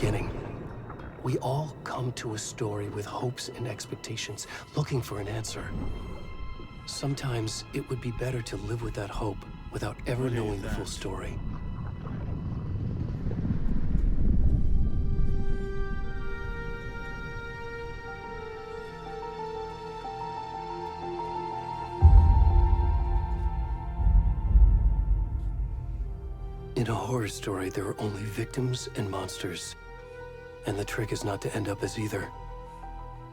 beginning. We all come to a story with hopes and expectations, looking for an answer. Sometimes it would be better to live with that hope without ever knowing the full story. In a horror story, there are only victims and monsters. And the trick is not to end up as either.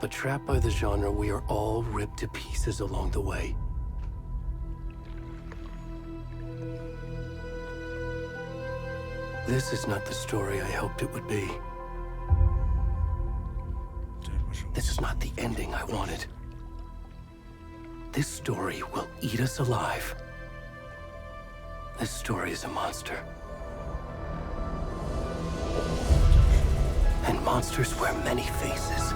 But trapped by the genre, we are all ripped to pieces along the way. This is not the story I hoped it would be. This is not the ending I wanted. This story will eat us alive. This story is a monster. And monsters wear many faces.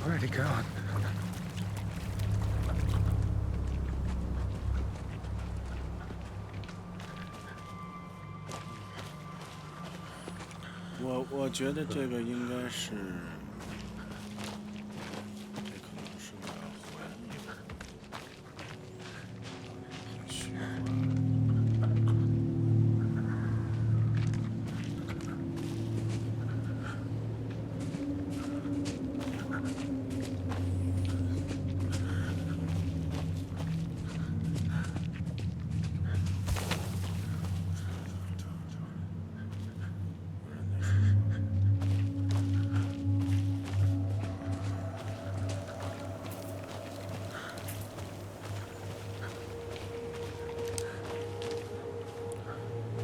Where'd he go? 我觉得这个应该是，这可能是个回忆吧，很虚幻。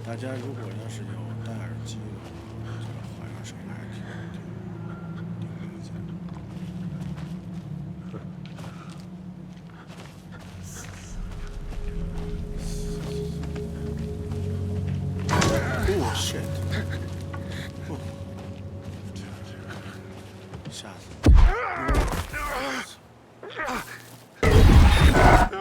大家如果要是有戴耳机的话，我觉得好像声音还挺明显的。Oh shit！ 吓死我！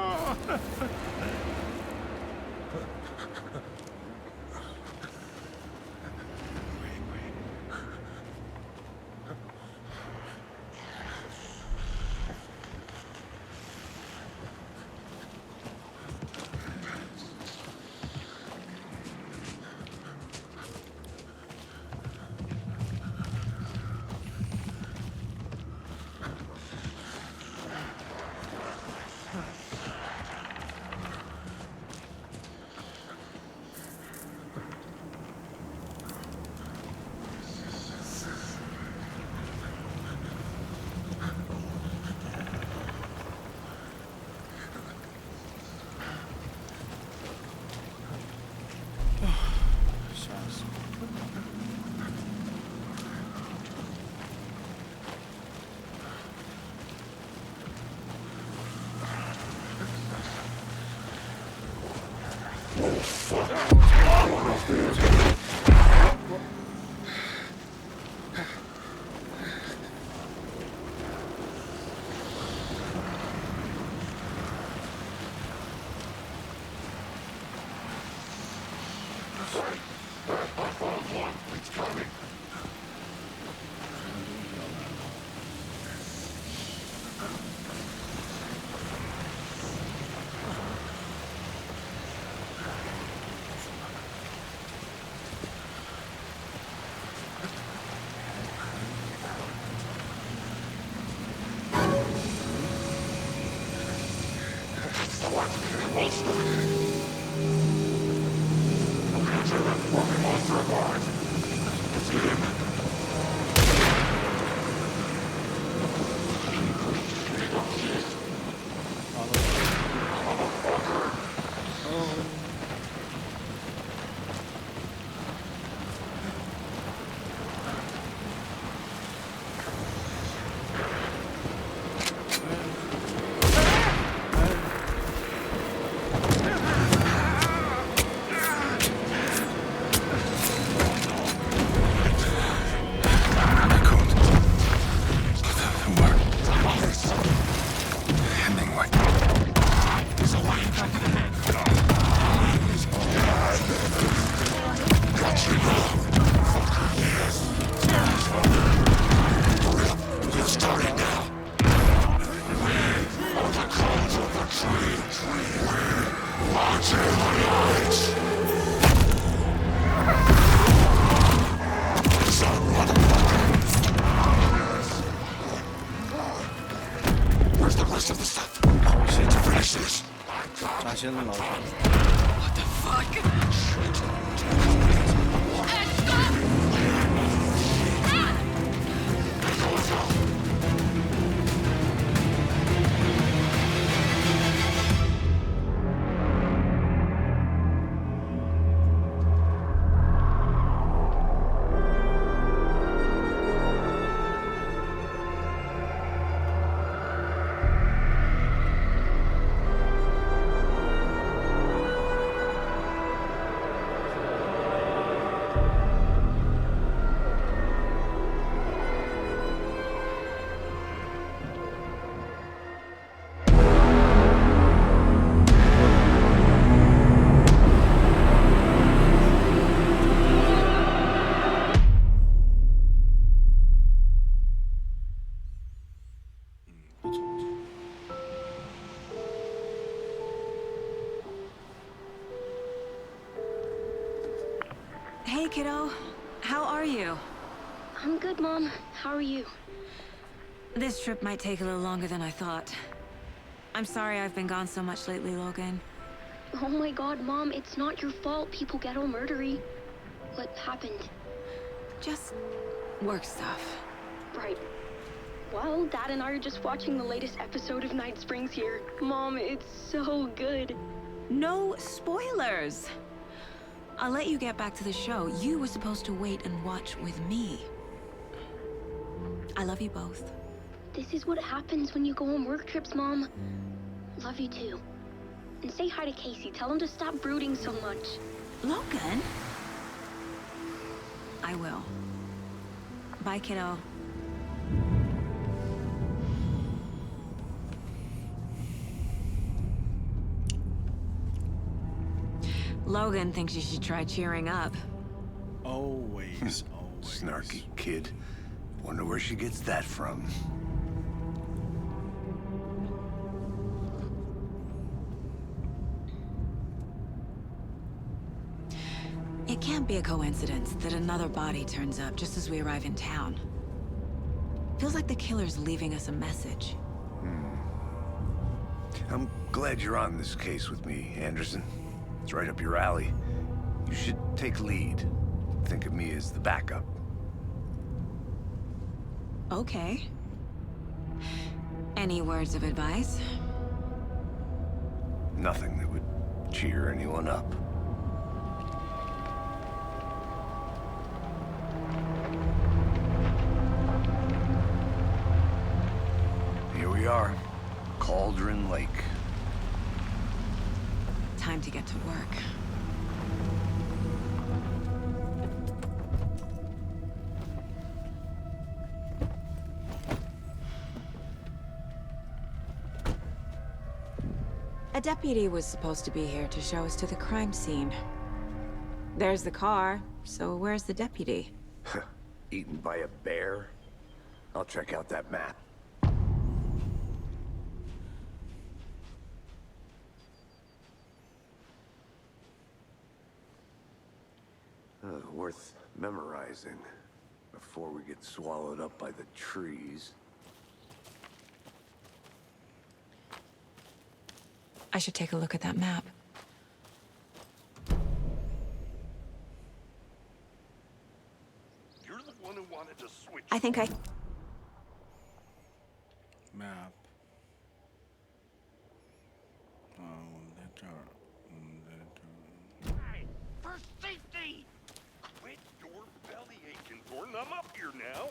扎心了，老师。 What the fuck? Hey, kiddo. How are you? I'm good, Mom. How are you? This trip might take a little longer than I thought. I'm sorry I've been gone so much lately, Logan. Oh my god, Mom, it's not your fault people get all murdery. What happened? Just work stuff. Right. Well, Dad and I are just watching the latest episode of Night Springs here. Mom, it's so good. No spoilers! I'll let you get back to the show. You were supposed to wait and watch with me. I love you both. This is what happens when you go on work trips, Mom. Love you too. And say hi to Casey. Tell him to stop brooding so much. Logan? I will. Bye, kiddo. Logan thinks you should try cheering up. Always, always. Snarky kid. Wonder where she gets that from. It can't be a coincidence that another body turns up just as we arrive in town. Feels like the killer's leaving us a message. I'm glad you're on this case with me, Anderson. It's right up your alley. You should take lead. Think of me as the backup. Okay. Any words of advice? Nothing that would cheer anyone up. Here we are. Cauldron Lake. Time to get to work. A deputy was supposed to be here to show us to the crime scene. There's the car, so where's the deputy? Eaten by a bear? I'll check out that map. Worth memorizing before we get swallowed up by the trees. I should take a look at that map. You're the one who wanted to switch. I think I... map. Letter. Hey, for safety! Quit your belly aching, Gordon. I'm up here now.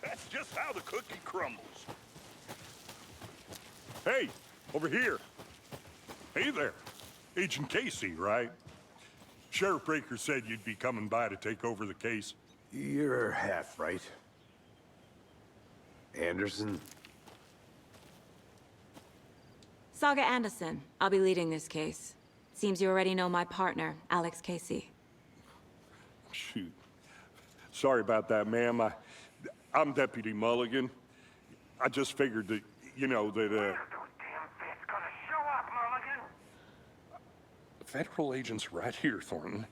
That's just how the cookie crumbles. Hey, over here. Hey there. Agent Casey, right? Sheriff Breaker said you'd be coming by to take over the case. You're half right. Anderson? Saga Anderson. I'll be leading this case. Seems you already know my partner, Alex Casey. Shoot. Sorry about that, ma'am. I'm Deputy Mulligan. I just figured that, you know, that, Federal agent's right here, Thornton.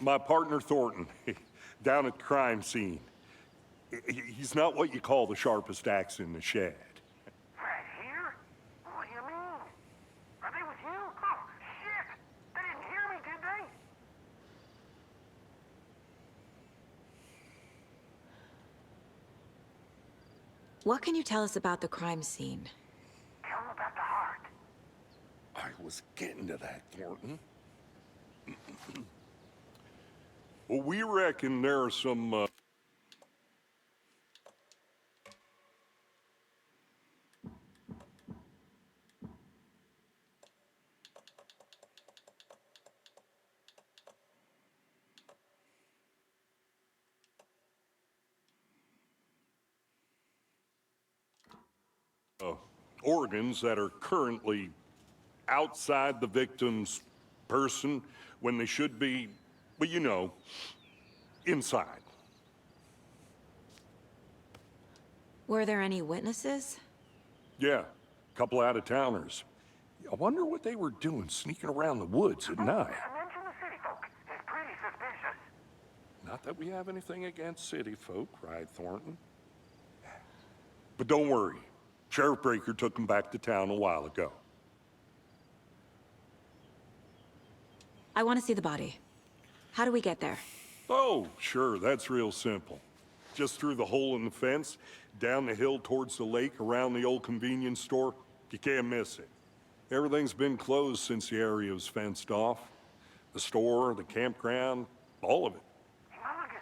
My partner, Thornton, down at the crime scene. He's not what you call the sharpest axe in the shed. Right here? What do you mean? Are they with you? Oh, shit! They didn't hear me, did they? What can you tell us about the crime scene? Tell them about the heart. I was getting to that, Thornton. Well, we reckon there are some, organs that are currently outside the victim's person when they should be, well, you know, inside. Were there any witnesses? Yeah, a couple out-of-towners. I wonder what they were doing sneaking around the woods at night. Mention the city folk. It's pretty suspicious. Not that we have anything against city folk, right, Thornton? But don't worry. Sheriff Breaker took them back to town a while ago. I want to see the body. How do we get there? Oh, sure, that's real simple. Just through the hole in the fence, down the hill towards the lake, around the old convenience store. You can't miss it. Everything's been closed since the area was fenced off. The store, the campground, all of it. Mulligan,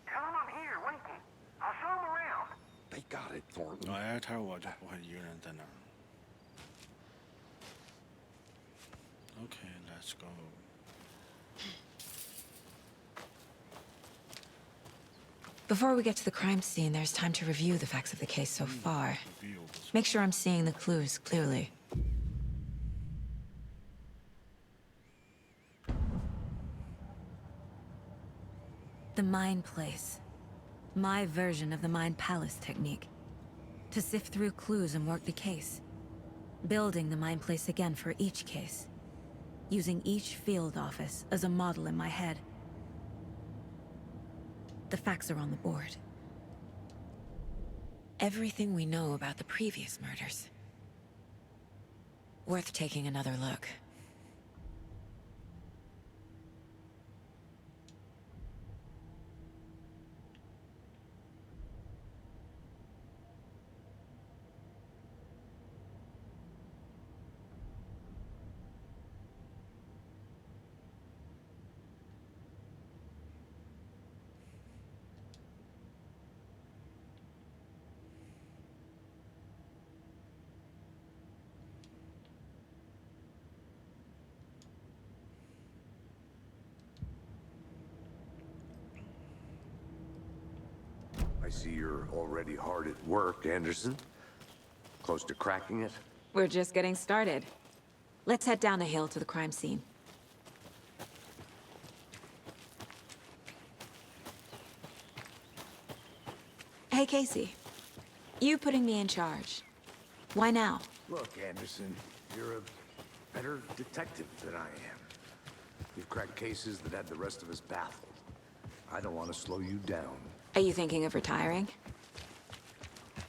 tell them I'm here waiting. I'll show them around. They got it, Thornton. 哎，他说我一个人在那儿。Okay, let's go. Before we get to the crime scene, there's time to review the facts of the case so far. Make sure I'm seeing the clues clearly. The Mind Place. My version of the Mind Palace technique. To sift through clues and work the case. Building the Mind Place again for each case. Using each field office as a model in my head. The facts are on the board. Everything we know about the previous murders. Worth taking another look. I see you're already hard at work, Anderson. Close to cracking it? We're just getting started. Let's head down the hill to the crime scene. Hey, Casey. You putting me in charge. Why now? Look, Anderson, you're a better detective than I am. You've cracked cases that had the rest of us baffled. I don't want to slow you down. Are you thinking of retiring?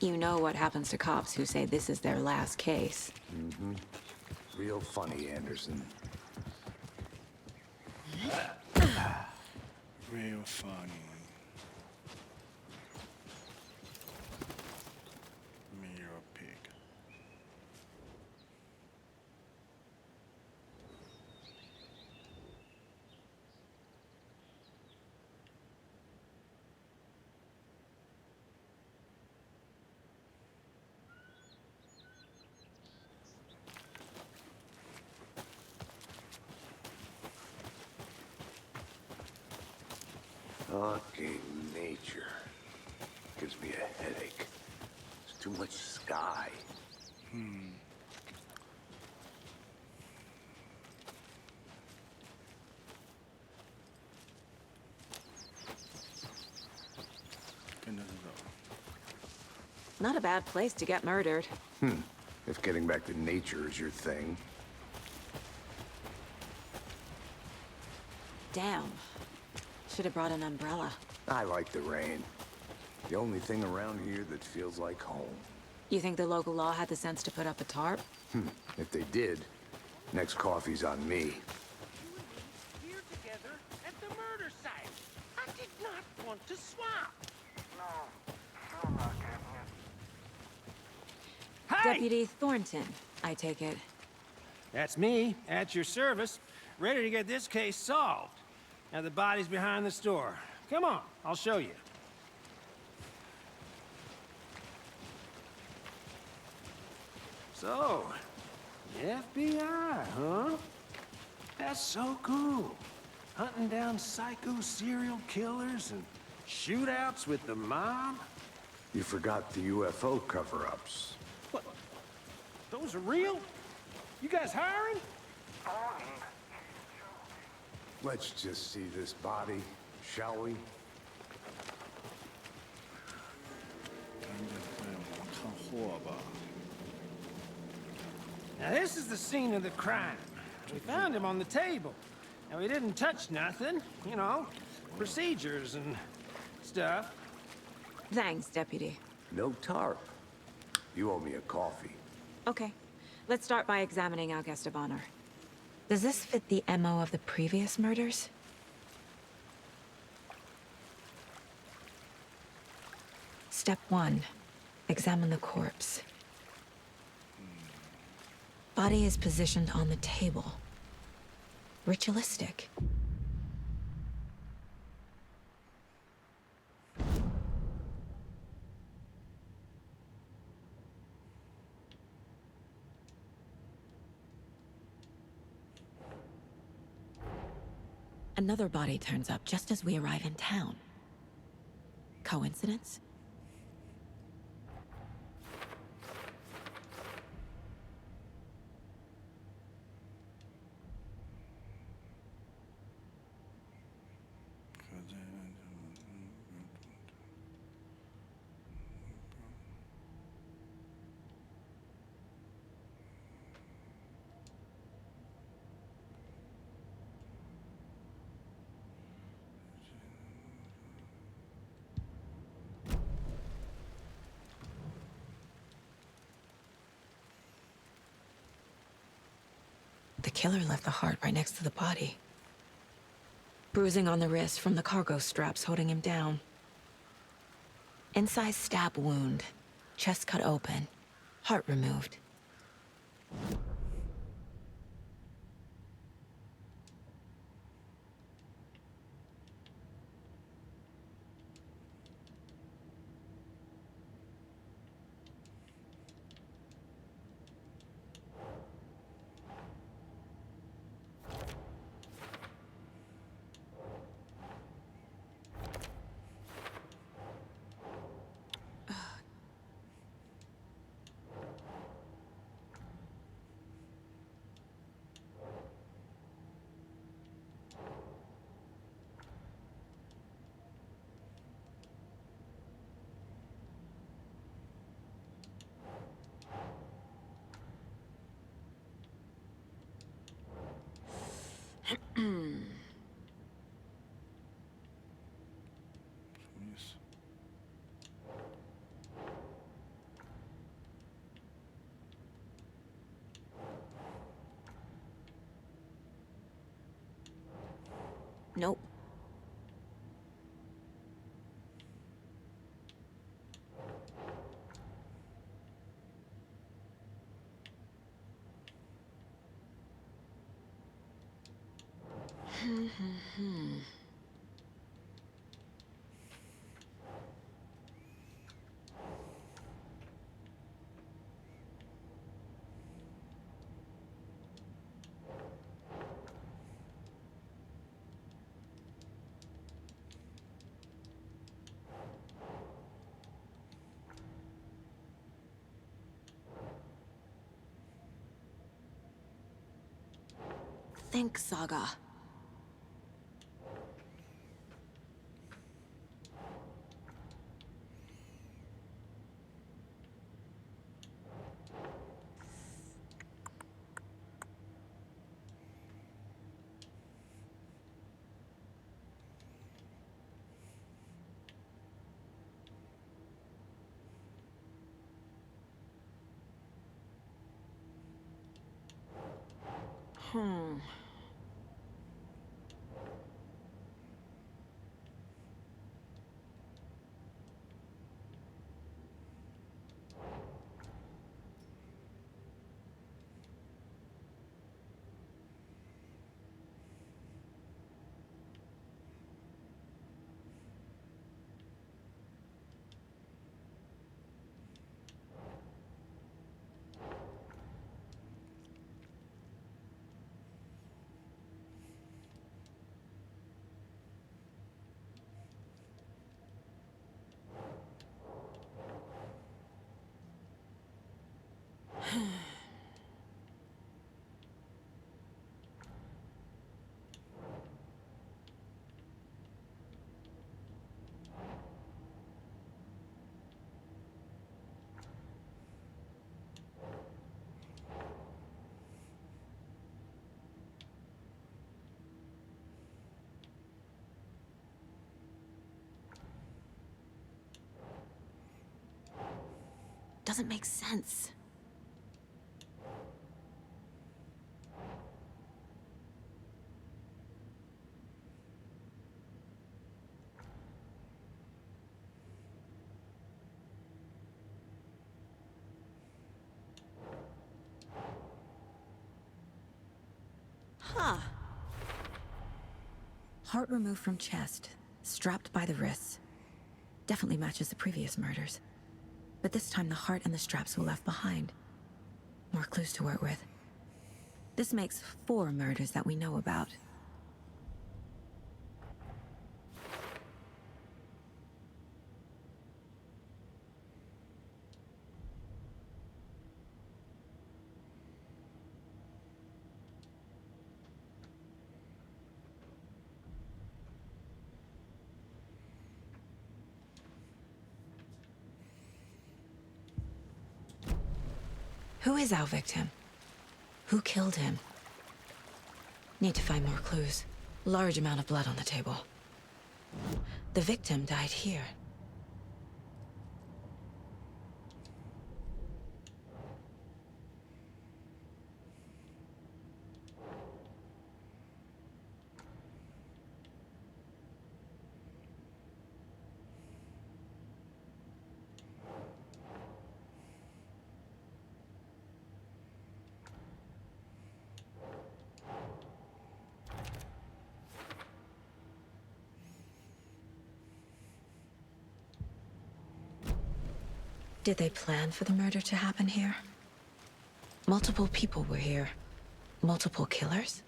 You know what happens to cops who say this is their last case. Mm-hmm. Real funny, Anderson. Real funny. Me, you're a pig. Fucking nature. Gives me a headache. There's too much sky. Not a bad place to get murdered. If getting back to nature is your thing. Damn. Should have brought an umbrella. I like the rain. The only thing around here that feels like home. You think the local law had the sense to put up a tarp? If they did, next coffee's on me. Here together at the murder site. I did not want to swap. No, sure not, Captain. Hey! Deputy Thornton, I take it. That's me, at your service, ready to get this case solved. Now the body's behind the store. Come on, I'll show you. So, the FBI, huh? That's so cool. Hunting down psycho serial killers and shootouts with the mob. You forgot the UFO cover-ups. What? Those are real? You guys hiring? Let's just see this body, shall we? 看货吧。 Now this is the scene of the crime. We found him on the table. Now we didn't touch nothing, you know, procedures and stuff. Thanks, Deputy. No tarp. You owe me a coffee. Okay. Let's start by examining our guest of honor. Does this fit the MO of the previous murders? Step 1. Examine the corpse. Body is positioned on the table. Ritualistic. Another body turns up just as we arrive in town. Coincidence? The killer left the heart right next to the body. Bruising on the wrist from the cargo straps holding him down. Incised stab wound. Chest cut open. Heart removed. 什么意思？ Nope. Think, Saga. Doesn't make sense. Huh. Heart removed from chest, strapped by the wrists. Definitely matches the previous murders. But this time the heart and the straps were left behind. More clues to work with. This makes 4 murders that we know about. Who is our victim? Who killed him? Need to find more clues. Large amount of blood on the table. The victim died here. Did they plan for the murder to happen here? Multiple people were here. Multiple killers?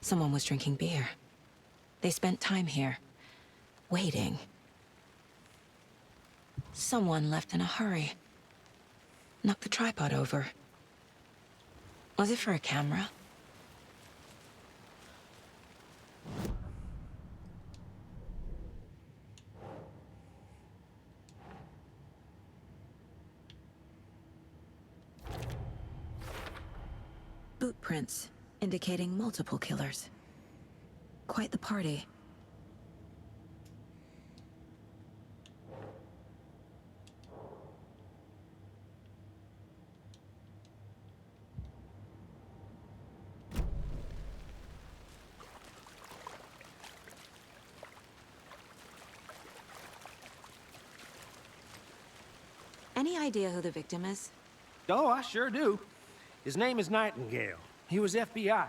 Someone was drinking beer. They spent time here, waiting. Someone left in a hurry. Knocked the tripod over. Was it for a camera? footprints, indicating multiple killers. Quite the party. Any idea who the victim is? Oh, I sure do. His name is Nightingale. He was FBI.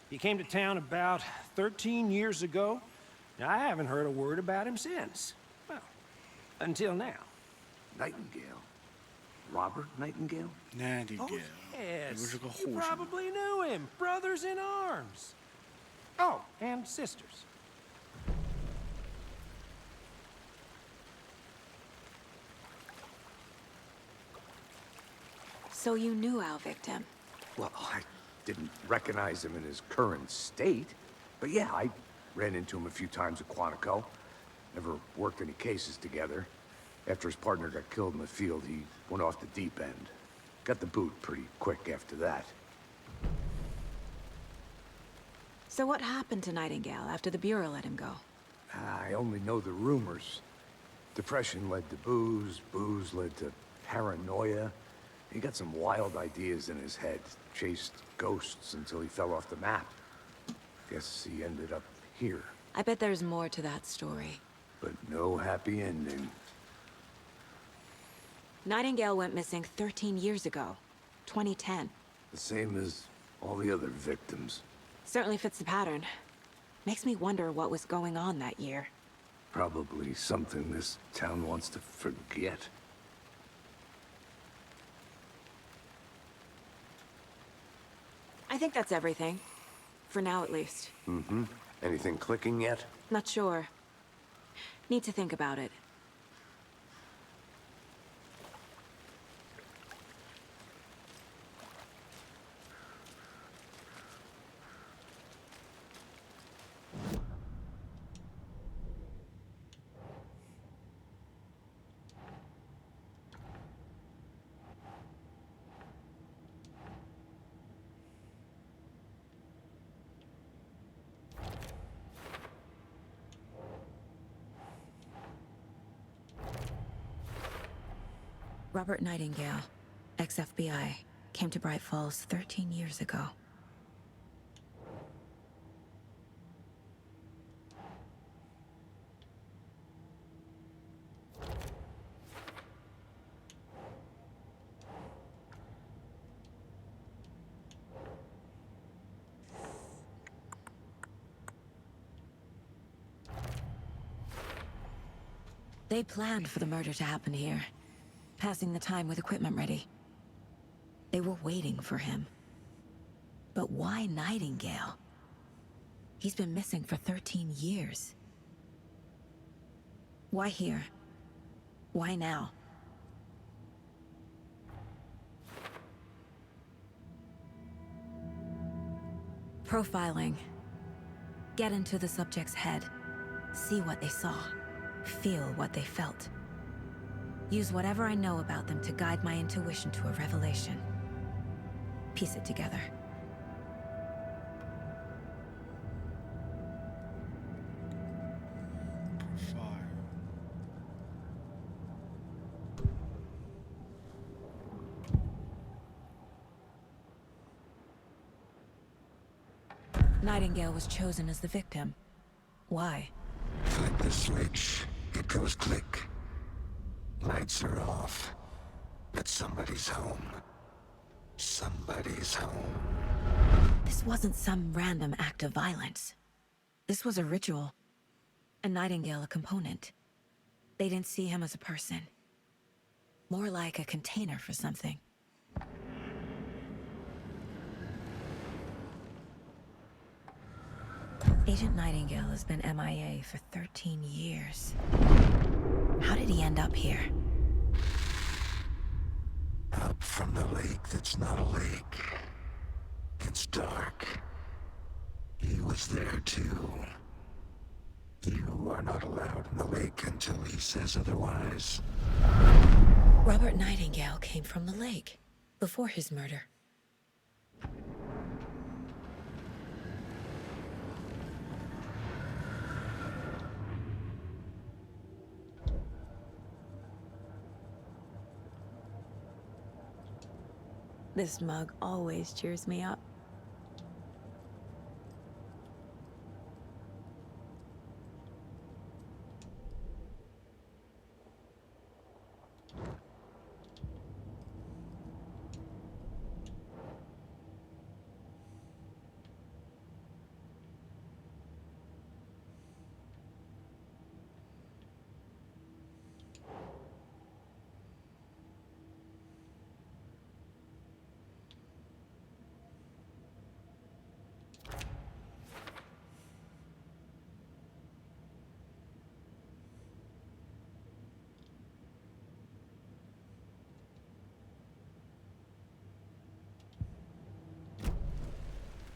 He came to town about 13 years ago. Now, I haven't heard a word about him since. Well, until now. Nightingale? Robert Nightingale? Nightingale. Oh, yes. 有这个 You 护士。 probably knew him. Brothers in arms. Oh, and sisters. So you knew our victim? Well, I didn't recognize him in his current state. But yeah, I ran into him a few times at Quantico. Never worked any cases together. After his partner got killed in the field, he went off the deep end. Got the boot pretty quick after that. So what happened to Nightingale after the Bureau let him go? I only know the rumors. Depression led to booze, booze led to paranoia. He got some wild ideas in his head, chased ghosts until he fell off the map. Guess he ended up here, I bet there's more to that story. but no happy ending. Nightingale went missing 13 years ago, 2010. The same as all the other victims. Certainly fits the pattern. Makes me wonder what was going on that year. Probably something this town wants to forget. I think that's everything. For now, at least. Mm-hmm. Anything clicking yet? Not sure. Need to think about it. Robert Nightingale, ex-FBI, came to Bright Falls 13 years ago. They planned for the murder to happen here. Passing the time with equipment ready. They were waiting for him. But why Nightingale? He's been missing for 13 years. Why here? Why now? Profiling. Get into the subject's head. See what they saw. Feel what they felt. Use whatever I know about them to guide my intuition to a revelation. Piece it together. Fire. Nightingale was chosen as the victim. Why? Flip the switch, it goes click. Lights are off, but somebody's home. Somebody's home. This wasn't some random act of violence. This was a ritual. And Nightingale a component. They didn't see him as a person. More like a container for something. Agent Nightingale has been MIA for 13 years. How did he end up here? Up from the lake that's not a lake. It's dark. He was there too. You are not allowed in the lake until he says otherwise. Robert Nightingale came from the lake, before his murder. This mug always cheers me up.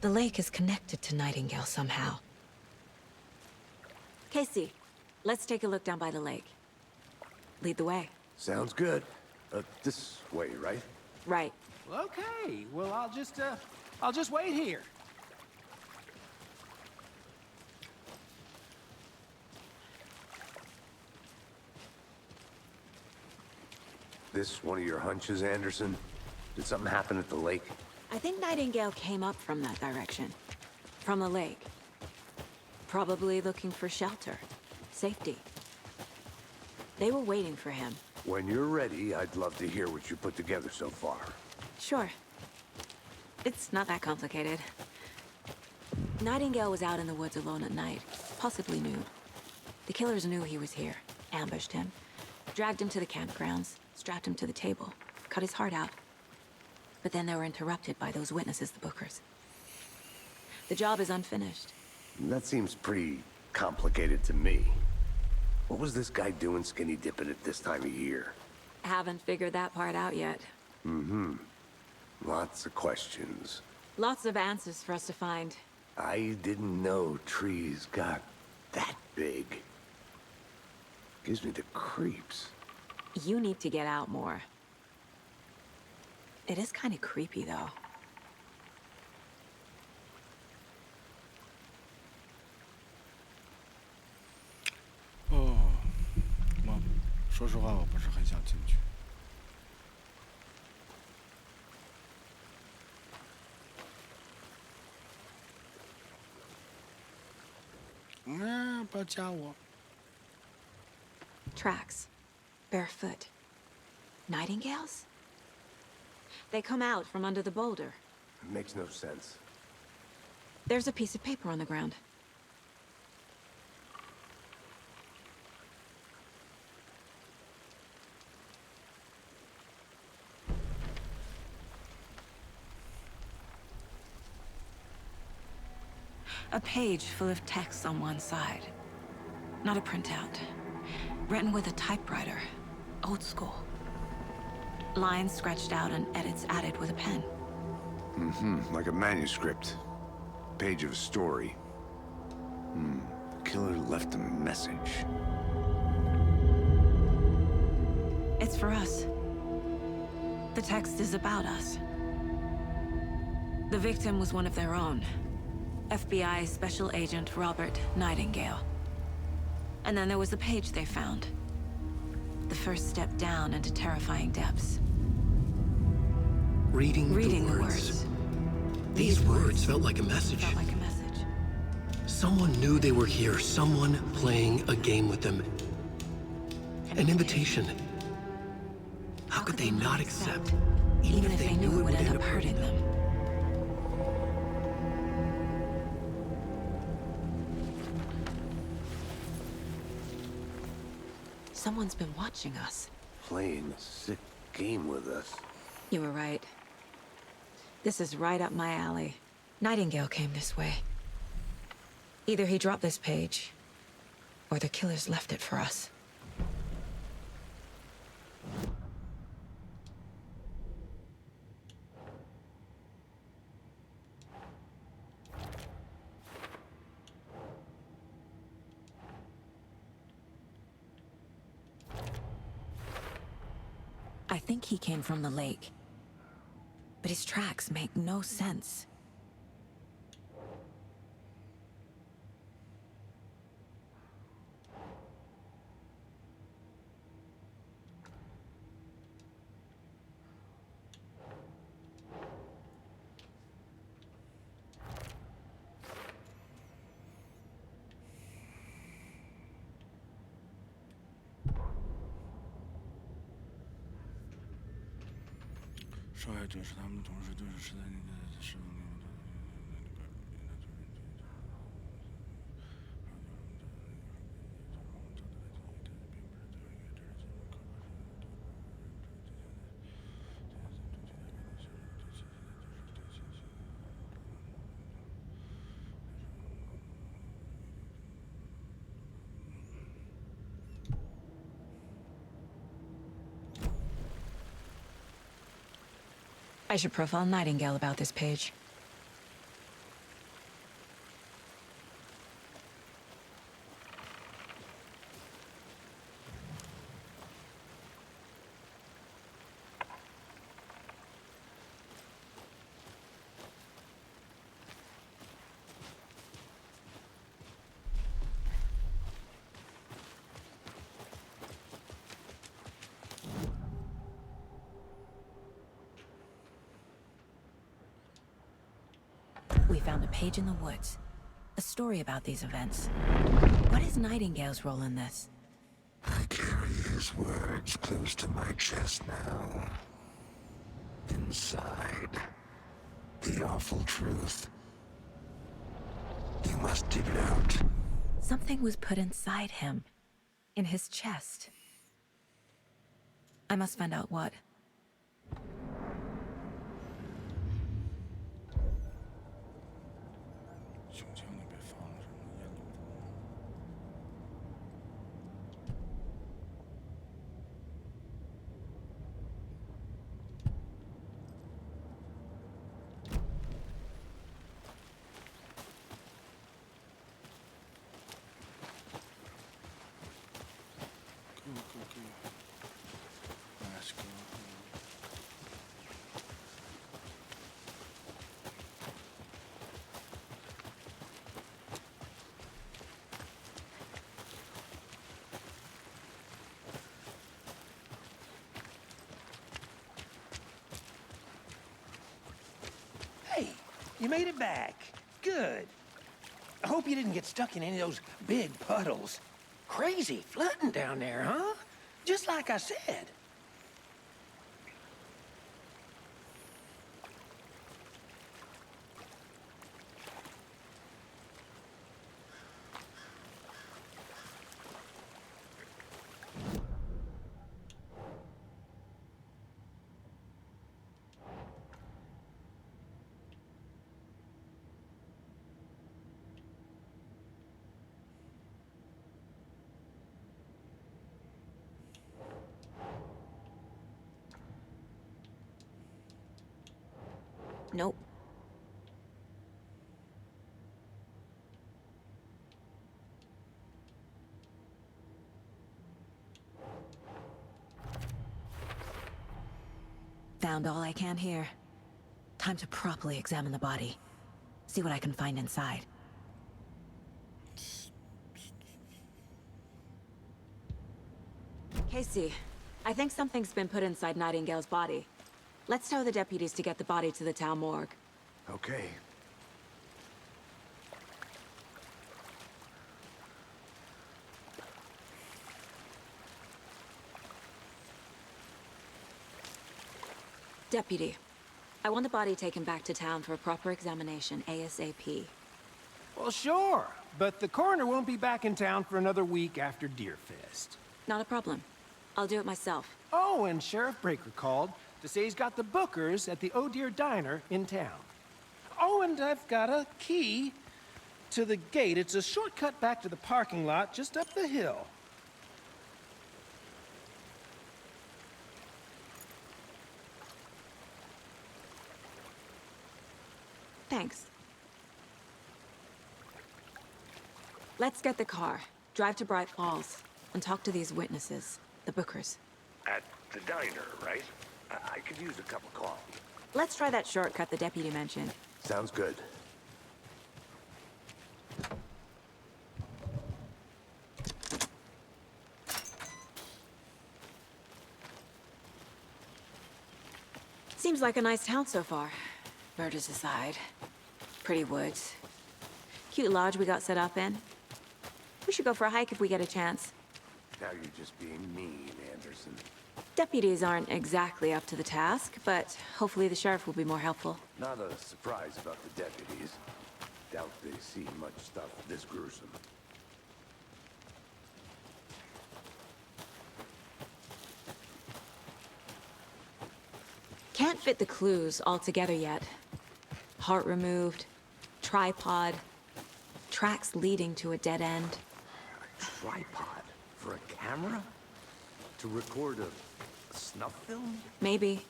The lake is connected to Nightingale somehow. Casey, let's take a look down by the lake. Lead the way. Sounds good. This way, right? Right. Okay, well, I'll just wait here. This one of your hunches, Anderson? Did something happen at the lake? I think Nightingale came up from that direction. From the lake. Probably looking for shelter. Safety. They were waiting for him. When you're ready, I'd love to hear what you put together so far. Sure. It's not that complicated. Nightingale was out in the woods alone at night, possibly nude. The killers knew he was here, ambushed him, dragged him to the campgrounds, strapped him to the table, cut his heart out. But then they were interrupted by those witnesses, the Bookers. The job is unfinished. That seems pretty complicated to me. What was this guy doing skinny dipping at this time of year? Haven't figured that part out yet. Mm-hmm. Lots of questions. Lots of answers for us to find. I didn't know trees got that big. Gives me the creeps. You need to get out more. It is kind of creepy, though.哦，说实话，我不是很想进去。不要加我。Tracks. Barefoot. Nightingales? They come out from under the boulder. It makes no sense. There's a piece of paper on the ground. A page full of text on one side. Not a printout. Written with a typewriter. Old school. Lines scratched out and edits added with a pen. Mm-hmm, like a manuscript. Page of a story. Killer left a message. It's for us. The text is about us. The victim was one of their own. FBI Special Agent Robert Nightingale. And then there was the page they found. The first step down into terrifying depths. Reading the the words. These words felt like a message. Felt like a message. Someone knew they were here, someone playing a game with them. An invitation. How could they not accept, even if they knew it would end up hurting them? Someone's been watching us. Playing a sick game with us. You were right. This is right up my alley. Nightingale came this way. Either he dropped this page, or the killers left it for us. I think he came from the lake. But his tracks make no sense. 受害者是他们的同事，对是在你的是。I should profile Nightingale about this page. We found a page in the woods. A story about these events. What is Nightingale's role in this? I carry his words close to my chest now. Inside, the awful truth. You must dig it out. Something was put inside him. In his chest. I must find out what. Let's go. Hey, you made it back. Good. I hope you didn't get stuck in any of those big puddles. Crazy flooding down there, huh? Just like I said. Nope. Found all I can here. Time to properly examine the body. See what I can find inside. Casey, I think something's been put inside Nightingale's body. Let's tell the deputies to get the body to the town morgue. Okay. Deputy, I want the body taken back to town for a proper examination ASAP. Well, sure, but the coroner won't be back in town for another week after Deerfest. Not a problem. I'll do it myself. Oh, and Sheriff Breaker called to say he's got the Bookers at the Oh Dear Diner in town. Oh, and I've got a key to the gate. It's a shortcut back to the parking lot just up the hill. Thanks. Let's get the car, drive to Bright Falls, and talk to these witnesses, the Bookers. At the diner, right? I could use a cup of coffee. Let's try that shortcut the deputy mentioned. Sounds good. Seems like a nice town so far. Murders aside. Pretty woods. Cute lodge we got set up in. We should go for a hike if we get a chance. Now you're just being mean, Anderson. Deputies aren't exactly up to the task, but hopefully the sheriff will be more helpful. Not a surprise about the deputies. Doubt they see much stuff this gruesome. Can't fit the clues all together yet. Heart removed, tripod, tracks leading to a dead end. A tripod? For a camera? To record a snuff film? Maybe.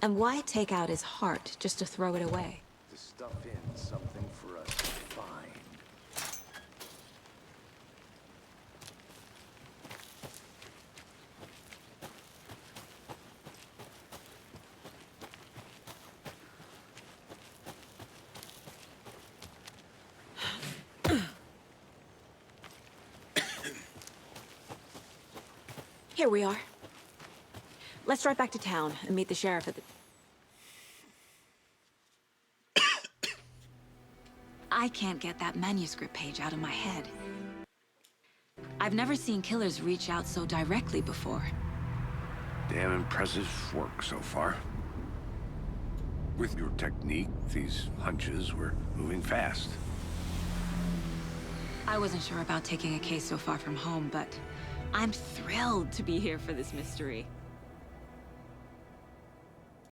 And why take out his heart just to throw it away? To stuff in something for us to find. Here we are. Let's drive back to town and meet the sheriff at the... I can't get that manuscript page out of my head. I've never seen killers reach out so directly before. Damn impressive work so far. With your technique, these hunches were moving fast. I wasn't sure about taking a case so far from home, but I'm thrilled to be here for this mystery.